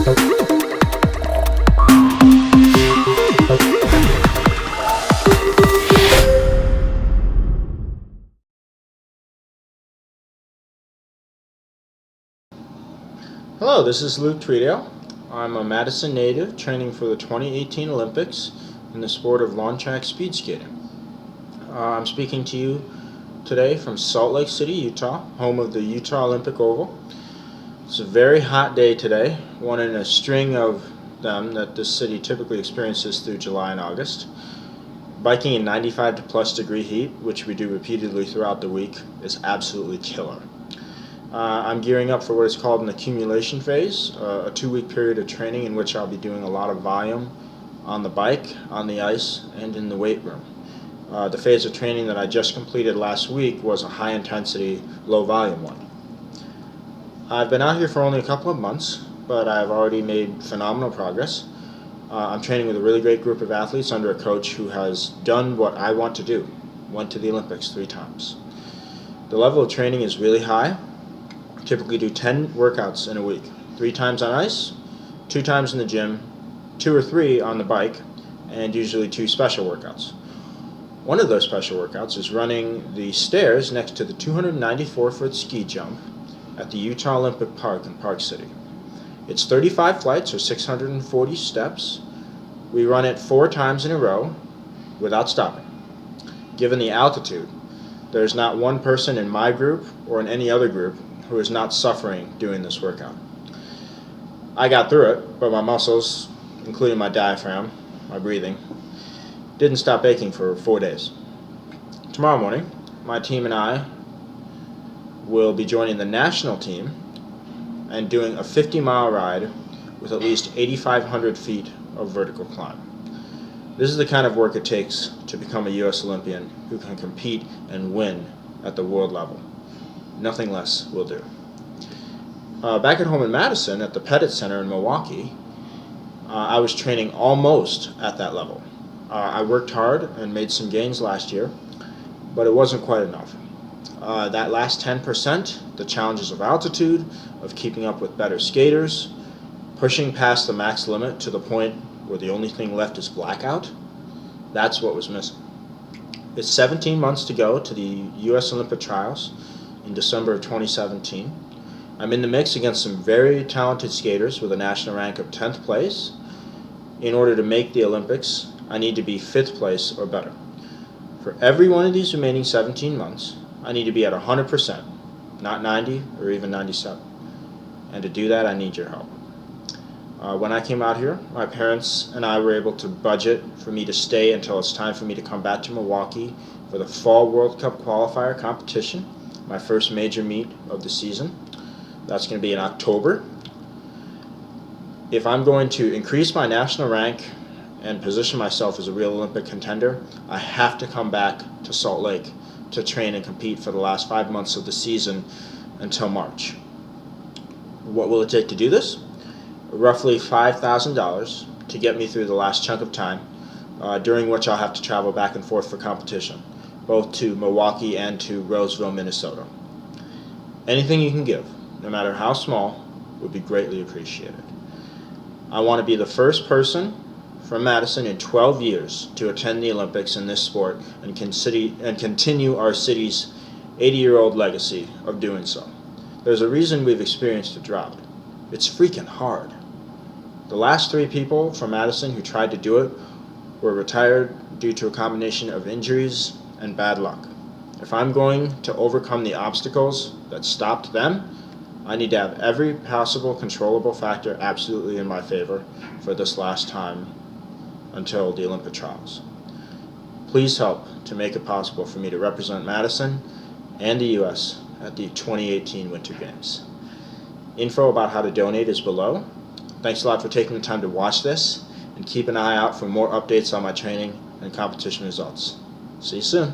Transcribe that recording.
Hello, this is Luke Tweddale. I'm a Madison native training for the 2018 Olympics in the sport of lawn track speed skating. I'm speaking to you today from Salt Lake City, Utah, home of the Utah Olympic Oval. It's a very hot day today, one in a string of them that this city typically experiences through July and August. Biking in 95 to plus degree heat, which we do repeatedly throughout the week, is absolutely killer. I'm gearing up for what is called an accumulation phase, a 2-week period of training in which I'll be doing a lot of volume on the bike, on the ice, and in the weight room. The phase of training that I just completed last week was a high intensity, low volume one. I've been out here for only a couple of months, but I've already made phenomenal progress. I'm training with a really great group of athletes under a coach who has done what I want to do, went to the Olympics 3 times. The level of training is really high. Typically do 10 workouts in a week, 3 times on ice, 2 times in the gym, 2 or 3 on the bike, and usually 2 special workouts. One of those special workouts is running the stairs next to the 294-foot ski jump at the Utah Olympic Park in Park City. It's 35 flights or 640 steps. We run it 4 times in a row without stopping. Given the altitude, there's not one person in my group or in any other group who is not suffering doing this workout. I got through it, but my muscles, including my diaphragm, my breathing, didn't stop aching for 4 days. Tomorrow morning, my team and I will be joining the national team and doing a 50-mile ride with at least 8,500 feet of vertical climb. This is the kind of work it takes to become a U.S. Olympian who can compete and win at the world level. Nothing less will do. Back at home in Madison at the Pettit Center in Milwaukee, I was training almost at that level. I worked hard and made some gains last year, but it wasn't quite enough. That last 10%, the challenges of altitude, of keeping up with better skaters, pushing past the max limit to the point where the only thing left is blackout, that's what was missing. It's 17 months to go to the U.S. Olympic trials in December of 2017. I'm in the mix against some very talented skaters with a national rank of 10th place. In order to make the Olympics, I need to be 5th place or better. For every one of these remaining 17 months, I need to be at 100%, not 90 or even 97. And to do that, I need your help. When I came out here, my parents and I were able to budget for me to stay until it's time for me to come back to Milwaukee for the Fall World Cup qualifier competition, my first major meet of the season. That's going to be in October. If I'm going to increase my national rank and position myself as a real Olympic contender, I have to come back to Salt Lake to train and compete for the last 5 months of the season until March. What will it take to do this? Roughly $5,000 to get me through the last chunk of time, during which I'll have to travel back and forth for competition, both to Milwaukee and to Roseville, Minnesota. Anything you can give, no matter how small, would be greatly appreciated. I want to be the first person from Madison in 12 years to attend the Olympics in this sport and continue our city's 80-year-old legacy of doing so. There's a reason we've experienced a drought. It's freaking hard. The last 3 people from Madison who tried to do it were retired due to a combination of injuries and bad luck. If I'm going to overcome the obstacles that stopped them, I need to have every possible controllable factor absolutely in my favor for this last time until the Olympic trials. Please help to make it possible for me to represent Madison and the U.S. at the 2018 Winter Games. Info about how to donate is below. Thanks a lot for taking the time to watch this, and keep an eye out for more updates on my training and competition results. See you soon.